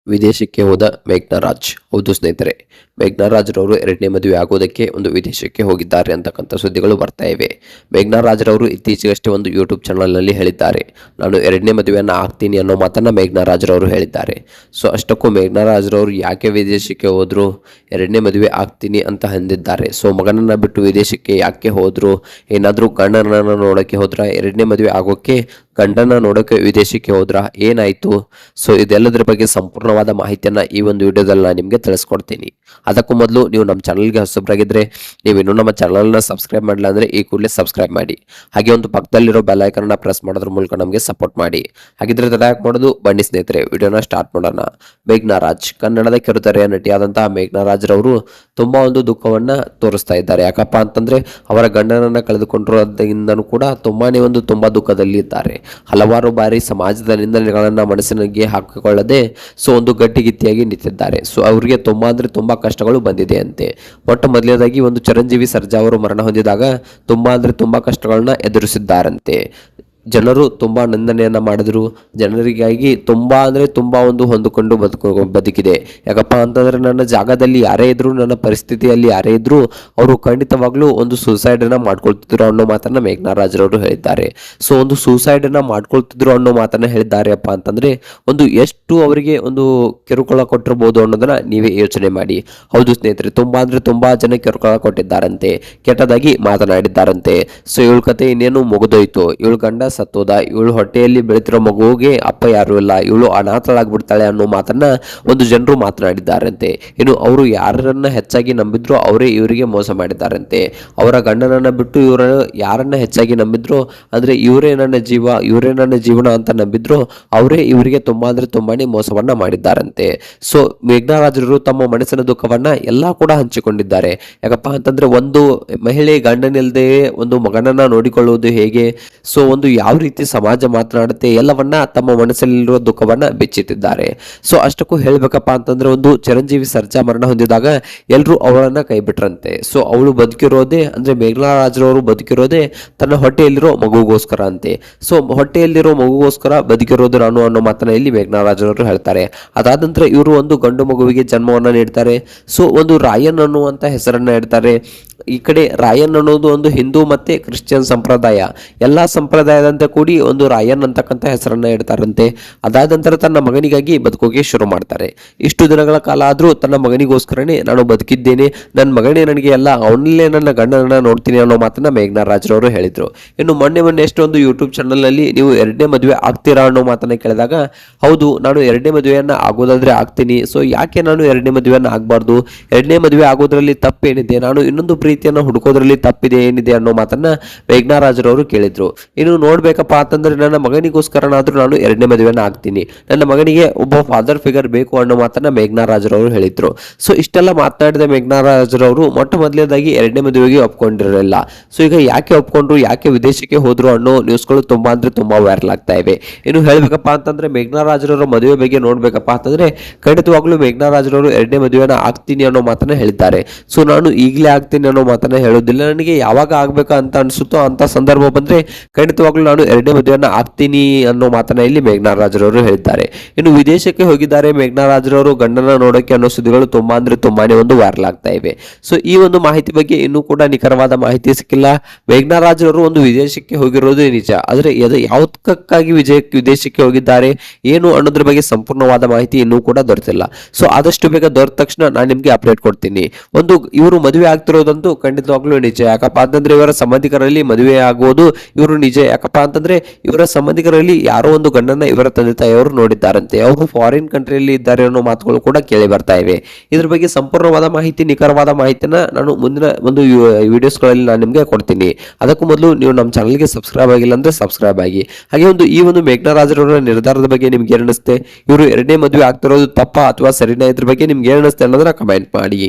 ವಿದೇಶಕ್ಕೆ ಹೋದ ಮೇಘ್ನಾ ರಾಜ್. ಹೌದು ಸ್ನೇಹಿತರೆ, ಮೇಘ್ನಾ ರಾಜ್ರವರು ಎರಡನೇ ಮದುವೆ ಆಗೋದಕ್ಕೆ ಒಂದು ವಿದೇಶಕ್ಕೆ ಹೋಗಿದ್ದಾರೆ ಅಂತಕ್ಕಂಥ ಸುದ್ದಿಗಳು ಬರ್ತಾ ಇವೆ. ಮೇಘ್ನಾ ರಾಜ್ರವರು ಇತ್ತೀಚೆಗಷ್ಟೇ ಒಂದು ಯೂಟ್ಯೂಬ್ ಚಾನಲ್ನಲ್ಲಿ ಹೇಳಿದ್ದಾರೆ, ನಾನು ಎರಡನೇ ಮದುವೆಯನ್ನು ಆಗ್ತೀನಿ ಅನ್ನೋ ಮಾತನ್ನು ಮೇಘ್ನಾ ರಾಜ್ರವರು ಹೇಳಿದ್ದಾರೆ. ಸೊ ಅಷ್ಟಕ್ಕೂ ಮೇಘ್ನಾ ರಾಜ್ರವರು ಯಾಕೆ ವಿದೇಶಕ್ಕೆ ಹೋದ್ರು, ಎರಡನೇ ಮದುವೆ ಆಗ್ತೀನಿ ಅಂತ ಅಂದಿದ್ದಾರೆ. ಸೊ ಮಗನನ್ನು ಬಿಟ್ಟು ವಿದೇಶಕ್ಕೆ ಯಾಕೆ ಹೋದ್ರು, ಏನಾದರೂ ಗಂಡನನ್ನು ನೋಡೋಕ್ಕೆ ಹೋದ್ರ, ಎರಡನೇ ಮದುವೆ ಆಗೋಕ್ಕೆ ಗಂಡನ ನೋಡೋಕೆ ವಿದೇಶಕ್ಕೆ ಹೋದ್ರ, ಏನಾಯಿತು? ಸೊ ಇದೆಲ್ಲದರ ಬಗ್ಗೆ ಸಂಪೂರ್ಣವಾದ ಮಾಹಿತಿಯನ್ನು ಈ ಒಂದು ವಿಡಿಯೋದಲ್ಲಿ ನಾನು ನಿಮಗೆ ತಿಳಿಸ್ಕೊಡ್ತೀನಿ. ಅದಕ್ಕೂ ಮೊದಲು ನೀವು ನಮ್ಮ ಚಾನಲ್ಗೆ ಹೊಸಬರಾಗಿದ್ದರೆ, ನೀವು ಇನ್ನೂ ನಮ್ಮ ಚಾನಲ್ನ ಸಬ್ಸ್ಕ್ರೈಬ್ ಮಾಡಿಲ್ಲ ಅಂದರೆ ಈ ಕೂಡಲೇ ಸಬ್ಸ್ಕ್ರೈಬ್ ಮಾಡಿ. ಹಾಗೆ ಒಂದು ಪಕ್ಕದಲ್ಲಿರೋ ಬೆಲ್ ಐಕನ್ನ ಪ್ರೆಸ್ ಮಾಡೋದ್ರ ಮೂಲಕ ನಮಗೆ ಸಪೋರ್ಟ್ ಮಾಡಿ. ಹಾಗಿದ್ರೆ ತಯಾರು ಮಾಡೋದು ಬನ್ನಿ ಸ್ನೇಹಿತರೆ, ವಿಡಿಯೋನ ಸ್ಟಾರ್ಟ್ ಮಾಡೋಣ. ಮೇಘ್ನಾ ರಾಜ್, ಕನ್ನಡದ ಕಿರುತೆರೆಯ ನಟಿಯಾದಂತಹ ಮೇಘ್ನಾ ರಾಜ್ರವರು ತುಂಬ ಒಂದು ದುಃಖವನ್ನು ತೋರಿಸ್ತಾ ಇದ್ದಾರೆ. ಯಾಕಪ್ಪ ಅಂತಂದರೆ ಅವರ ಗಂಡನನ್ನು ಕಳೆದುಕೊಂಡಿರೋದ್ರಿಂದನೂ ಕೂಡ ತುಂಬ ದುಃಖದಲ್ಲಿ ಇದ್ದಾರೆ. ಹಲವಾರು ಬಾರಿ ಸಮಾಜದ ನಿಂದನೆಗಳನ್ನು ಮನಸ್ಸಿನಲ್ಲಿ ಹಾಕಿಕೊಳ್ಳದೆ ಸೊ ಒಂದು ಗಟ್ಟಿಗಿತ್ತಿಯಾಗಿ ನಿಂತಿದ್ದಾರೆ. ಸೊ ಅವರಿಗೆ ತುಂಬಾ ಕಷ್ಟಗಳು ಬಂದಿದೆ ಅಂತೆ. ಮೊಟ್ಟ ಮೊದಲನೇದಾಗಿ ಒಂದು ಚಿರಂಜೀವಿ ಸರ್ಜಾ ಅವರು ಮರಣ ಹೊಂದಿದಾಗ ತುಂಬಾ ಕಷ್ಟಗಳನ್ನ ಎದುರಿಸಿದ್ದಾರಂತೆ. ಜನರು ತುಂಬಾ ನಿಂದನೆಯನ್ನ ಮಾಡಿದ್ರು. ಜನರಿಗಾಗಿ ತುಂಬಾ ಒಂದು ಹೊಂದಿಕೊಂಡು ಬದುಕಿದೆ. ಯಾಕಪ್ಪ ಅಂತಂದ್ರೆ ನನ್ನ ಜಾಗದಲ್ಲಿ ಯಾರೇ ಇದ್ರು, ನನ್ನ ಪರಿಸ್ಥಿತಿಯಲ್ಲಿ ಯಾರೇ ಇದ್ರು, ಅವರು ಖಂಡಿತವಾಗ್ಲೂ ಒಂದು ಸೂಸೈಡ್ ಅನ್ನ ಮಾಡ್ಕೊಳ್ತಿದ್ರು ಅನ್ನೋ ಮಾತನ್ನ ಮೇಘ್ನಾ ರಾಜ್ರವರು ಹೇಳಿದ್ದಾರೆ. ಸೊ ಒಂದು ಸೂಸೈಡ್ ಅನ್ನ ಮಾಡ್ಕೊಳ್ತಿದ್ರು ಅನ್ನೋ ಮಾತನ್ನ ಹೇಳಿದ್ದಾರೆ ಅಪ್ಪ ಅಂತಂದ್ರೆ ಒಂದು ಎಷ್ಟು ಅವರಿಗೆ ಒಂದು ಕಿರುಕುಳ ಕೊಟ್ಟಿರಬಹುದು ಅನ್ನೋದನ್ನ ನೀವೇ ಯೋಚನೆ ಮಾಡಿ. ಹೌದು ಸ್ನೇಹಿತರೆ, ತುಂಬಾ ಜನ ಕಿರುಕುಳ ಕೊಟ್ಟಿದ್ದಾರಂತೆ, ಕೆಟ್ಟದಾಗಿ ಮಾತನಾಡಿದ್ದಾರಂತೆ. ಸೊ ಇವಳ ಕತೆ ಇನ್ನೇನು ಮುಗಿದೋಯ್ತು, ಇವಳು ಗಂಡ ಸತ್ತೋದ, ಇವಳು ಹೊಟ್ಟೆಯಲ್ಲಿ ಬೆಳೆತಿರೋ ಮಗುವಿಗೆ ಅಪ್ಪ ಯಾರು ಇಲ್ಲ, ಇವಳು ಅನಾಥಳಾಗ್ಬಿಡ್ತಾಳೆ ಅನ್ನೋ ಮಾತನ್ನ ಒಂದು ಜನರು ಮಾತನಾಡಿದ್ದಾರಂತೆ. ಇನ್ನು ಅವರು ಯಾರನ್ನ ಹೆಚ್ಚಾಗಿ ನಂಬಿದ್ರು ಅವರೇ ಇವರಿಗೆ ಮೋಸ ಮಾಡಿದ್ದಾರಂತೆ. ಅವರ ಗಂಡನನ್ನ ಬಿಟ್ಟು ಇವರ ಯಾರನ್ನ ಹೆಚ್ಚಾಗಿ ನಂಬಿದ್ರು, ಅಂದ್ರೆ ಇವರೇ ನನ್ನ ಜೀವನ ಅಂತ ನಂಬಿದ್ರು, ಅವರೇ ಇವರಿಗೆ ತುಂಬಾನೇ ಮೋಸವನ್ನ ಮಾಡಿದ್ದಾರಂತೆ. ಸೊ ಮೇಘ್ನಾ ರಾಜ್ರವರು ತಮ್ಮ ಮನಸ್ಸಿನ ದುಃಖವನ್ನ ಎಲ್ಲಾ ಕೂಡ ಹಂಚಿಕೊಂಡಿದ್ದಾರೆ. ಯಾಕಪ್ಪ ಅಂತಂದ್ರೆ ಒಂದು ಮಹಿಳೆ ಗಂಡನಿಲ್ಲದೆ ಒಂದು ಮಗನನ್ನ ನೋಡಿಕೊಳ್ಳುವುದು ಹೇಗೆ, ಸೊ ಒಂದು ಯಾವ ರೀತಿ ಸಮಾಜ ಮಾತನಾಡುತ್ತೆ ಎಲ್ಲವನ್ನ ತಮ್ಮ ಮನಸ್ಸಲ್ಲಿರುವ ದುಃಖವನ್ನ ಬಿಚ್ಚಿಟ್ಟಿದ್ದಾರೆ. ಸೊ ಅಷ್ಟಕ್ಕೂ ಹೇಳ್ಬೇಕಪ್ಪ ಅಂತಂದ್ರೆ ಒಂದು ಚಿರಂಜೀವಿ ಸರ್ಜಾ ಮರಣ ಹೊಂದಿದಾಗ ಎಲ್ಲರೂ ಅವಳನ್ನ ಕೈ ಬಿಟ್ರಂತೆ. ಸೊ ಅವಳು ಬದುಕಿರೋದೇ, ಅಂದ್ರೆ ಮೇಘ್ನಾ ರಾಜ್ರವರು ಬದುಕಿರೋದೇ ತನ್ನ ಹೊಟ್ಟೆಯಲ್ಲಿರೋ ಮಗುಗೋಸ್ಕರ ಅಂತೆ. ಸೊ ಹೊಟ್ಟೆಯಲ್ಲಿರೋ ಮಗುಗೋಸ್ಕರ ಬದುಕಿರೋದು ನಾನು ಅನ್ನೋ ಮಾತನ್ನ ಇಲ್ಲಿ ಮೇಘ್ನಾ ರಾಜ್ರವರು ಹೇಳ್ತಾರೆ. ಅದಾದ ನಂತರ ಇವರು ಒಂದು ಗಂಡು ಮಗುವಿಗೆ ಜನ್ಮವನ್ನ ನೀಡ್ತಾರೆ. ಸೊ ಒಂದು ರಾಯನ್ ಅನ್ನುವಂತ ಹೆಸರನ್ನ ಇಡ್ತಾರೆ. ಈ ಕಡೆ ರಾಯನ್ ಅನ್ನೋದು ಒಂದು ಹಿಂದೂ ಮತ್ತೆ ಕ್ರಿಶ್ಚಿಯನ್ ಸಂಪ್ರದಾಯ, ಎಲ್ಲಾ ಸಂಪ್ರದಾಯದಂತೆ ಕೂಡಿ ಒಂದು ರಾಯನ್ ಅಂತಕ್ಕಂಥ ಹೆಸರನ್ನ ಇಡ್ತಾರಂತೆ. ಅದಾದ ನಂತರ ತನ್ನ ಮಗನಿಗಾಗಿ ಬದುಕೋಕೆ ಶುರು ಮಾಡ್ತಾರೆ. ಇಷ್ಟು ದಿನಗಳ ಕಾಲ ಆದ್ರೂ ತನ್ನ ಮಗನಿಗೋಸ್ಕರನೇ ನಾನು ಬದುಕಿದ್ದೇನೆ, ನನ್ನ ಮಗನೇ ನನಗೆ ಎಲ್ಲ, ಅವನಲ್ಲೇ ನನ್ನ ಗಂಡನನ್ನ ನೋಡ್ತೀನಿ ಅನ್ನೋ ಮಾತನ್ನ ಮೇಘ್ನಾ ರಾಜ್ರವರು ಹೇಳಿದ್ರು. ಇನ್ನು ಮೊನ್ನೆ ಎಷ್ಟೊಂದು ಯೂಟ್ಯೂಬ್ ಚಾನಲ್ ನಲ್ಲಿ ನೀವು ಎರಡನೇ ಮದುವೆ ಆಗ್ತೀರಾ ಅನ್ನೋ ಮಾತನ್ನ ಕೇಳಿದಾಗ, ಹೌದು ನಾನು ಎರಡನೇ ಮದುವೆಯನ್ನ ಆಗೋದಾದ್ರೆ ಆಗ್ತೀನಿ. ಸೊ ಯಾಕೆ ನಾನು ಎರಡನೇ ಮದುವೆಯನ್ನ ಆಗ್ಬಾರ್ದು, ಎರಡನೇ ಮದುವೆ ಆಗೋದ್ರಲ್ಲಿ ತಪ್ಪೇನಿದೆ, ನಾನು ಇನ್ನೊಂದು ಪ್ರೀತಿಯನ್ನು ಹುಡುಕೋದ್ರಲ್ಲಿ ತಪ್ಪಿದೆ ಏನಿದೆ ಅನ್ನೋ ಮಾತನ್ನ ಮೇಘ್ನಾ ರಾಜ್ರವರು ಕೇಳಿದ್ರು. ಇನ್ನು ನೋಡ್ಬೇಕಪ್ಪ ಅಂತಂದ್ರೆ ನನ್ನ ಮಗನಿಗೋಸ್ಕರನಾದ್ರೂ ನಾನು ಎರಡನೇ ಮದುವೆಯನ್ನ ಆಗ್ತೀನಿ, ನನ್ನ ಮಗನಿಗೆ ಒಬ್ಬ ಫಾದರ್ ಫಿಗರ್ ಬೇಕು ಅನ್ನೋ ಮಾತನ್ನ ಮೇಘ್ನಾ ರಾಜ್ರವರು ಹೇಳಿದ್ರು. ಸೊ ಇಷ್ಟೆಲ್ಲ ಮಾತನಾಡಿದ ಮೇಘ್ನಾ ರಾಜ್ರವರು ಮೊಟ್ಟ ಮೊದಲನೇದಾಗಿ ಎರಡನೇ ಮದುವೆಗೆ ಒಪ್ಕೊಂಡಿರಲಿಲ್ಲ. ಸೊ ಈಗ ಯಾಕೆ ಒಪ್ಕೊಂಡ್ರು, ಯಾಕೆ ವಿದೇಶಕ್ಕೆ ಹೋದ್ರು ಅನ್ನೋ ನ್ಯೂಸ್ಗಳು ತುಂಬಾ ವೈರಲ್ ಆಗ್ತಾ ಇವೆ. ಇನ್ನು ಹೇಳ್ಬೇಕಪ್ಪ ಅಂತಂದ್ರೆ ಮೇಘ್ನಾ ರಾಜ್ರವರ ಮದುವೆ ಬಗ್ಗೆ ನೋಡ್ಬೇಕಪ್ಪ ಅಂತಂದ್ರೆ ಖಂಡಿತವಾಗ್ಲೂ ಮೇಘ್ನಾ ರಾಜ್ರವರು ಎರಡನೇ ಮದುವೆನ ಆಗ್ತೀನಿ ಅನ್ನೋ ಮಾತನ್ನ ಹೇಳಿದ್ದಾರೆ. ಸೊ ನಾನು ಈಗಲೇ ಆಗ್ತೀನಿ ಅನ್ನೋ ಮಾತನ್ನ ಹೇಳೋದಿಲ್ಲ, ನನಗೆ ಯಾವಾಗ ಆಗ್ಬೇಕು ಅಂತ ಅನ್ಸುತ್ತೋ ಅಂತ ಸಂದರ್ಭ ಬಂದ್ರೆ ಖಂಡಿತವಾಗ್ಲೂ ನಾನು ಎರಡನೇ ಮದುವೆಯನ್ನ ಆಗ್ತೀನಿ ಅನ್ನೋ ಮಾತನ್ನ ಇಲ್ಲಿ ಮೇಘ್ನಾ ರಾಜ್ರವರು ಹೇಳಿದ್ದಾರೆ. ಇನ್ನು ವಿದೇಶಕ್ಕೆ ಹೋಗಿದ್ದಾರೆ ಮೇಘ್ನಾ ರಾಜ್ರವರು ಗಂಡನ ನೋಡೋಕೆ ಅನ್ನೋ ಸುದ್ದಿಗಳು ತುಂಬಾನೇ ಒಂದು ವೈರಲ್ ಆಗ್ತಾ ಇವೆ. ಸೊ ಈ ಒಂದು ಮಾಹಿತಿ ಬಗ್ಗೆ ಇನ್ನೂ ಕೂಡ ನಿಖರವಾದ ಮಾಹಿತಿ ಸಿಕ್ಕಿಲ್ಲ. ಮೇಘ್ನಾ ರಾಜ್ರವರು ಒಂದು ವಿದೇಶಕ್ಕೆ ಹೋಗಿರೋದು ನಿಜ, ಆದ್ರೆ ಯಾವುದಕ್ಕಾಗಿ ವಿದೇಶಕ್ಕೆ ಹೋಗಿದ್ದಾರೆ ಏನು ಅನ್ನೋದ್ರ ಬಗ್ಗೆ ಸಂಪೂರ್ಣವಾದ ಮಾಹಿತಿ ಇನ್ನೂ ಕೂಡ ದೊರೆತಿಲ್ಲ. ಸೊ ಆದಷ್ಟು ಬೇಗ ದೊರೆತ ತಕ್ಷಣ ನಾನು ನಿಮ್ಗೆ ಅಪ್ಡೇಟ್ ಕೊಡ್ತೀನಿ. ಒಂದು ಇವರು ಮದುವೆ ಆಗ್ತಿರೋದಂತೂ ಖಂಡಿತವಾಗ್ಲೂ ನಿಜ. ಯಾಕಪ್ಪ ಅಂತಂದ್ರೆ ಇವರ ಸಂಬಂಧಿಕರಲ್ಲಿ ಮದುವೆ ಆಗುವುದು ಇವರು ನಿಜ. ಯಾಕಪ್ಪ ಅಂತಂದ್ರೆ ಇವರ ಸಂಬಂಧಿಕರಲ್ಲಿ ಯಾರೋ ಒಂದು ಗಂಡನ್ನ ಇವರ ತಂದೆ ತಾಯಿಯವರು ನೋಡಿದ್ದಾರಂತೆ, ಅವರು ಫಾರಿನ್ ಕಂಟ್ರಿಯಲ್ಲಿ ಇದ್ದಾರೆ ಅನ್ನೋ ಮಾತುಗಳು ಕೂಡ ಕೇಳಿ ಬರ್ತಾ ಇವೆ. ಇದ್ರ ಬಗ್ಗೆ ಸಂಪೂರ್ಣವಾದ ಮಾಹಿತಿ, ನಿಖರವಾದ ಮಾಹಿತಿನ ನಾನು ಮುಂದಿನ ಒಂದು ವಿಡಿಯೋಸ್ಗಳಲ್ಲಿ ನಾನು ನಿಮ್ಗೆ ಕೊಡ್ತೀನಿ. ಅದಕ್ಕೂ ಮೊದಲು ನೀವು ನಮ್ಮ ಚಾನಲ್ಗೆ ಸಬ್ಸ್ಕ್ರೈಬ್ ಆಗಿಲ್ಲ ಅಂದ್ರೆ ಸಬ್ಸ್ಕ್ರೈಬ್ ಆಗಿ. ಹಾಗೆ ಈ ಒಂದು ಮೇಘ್ನಾ ರಾಜ್ರವರ ನಿರ್ಧಾರದ ಬಗ್ಗೆ ನಿಮ್ಗೆ ಏನಿಸುತ್ತೆ, ಇವರು ಎರಡನೇ ಮದುವೆ ಆಗ್ತಿರೋದು ತಪ್ಪಾ ಅಥವಾ ಸರಿನಾ, ಇದ್ರ ಬಗ್ಗೆ ನಿಮ್ಗೆ ಏನಿಸುತ್ತೆ ಅನ್ನೋದನ್ನ ಕಮೆಂಟ್ ಮಾಡಿ.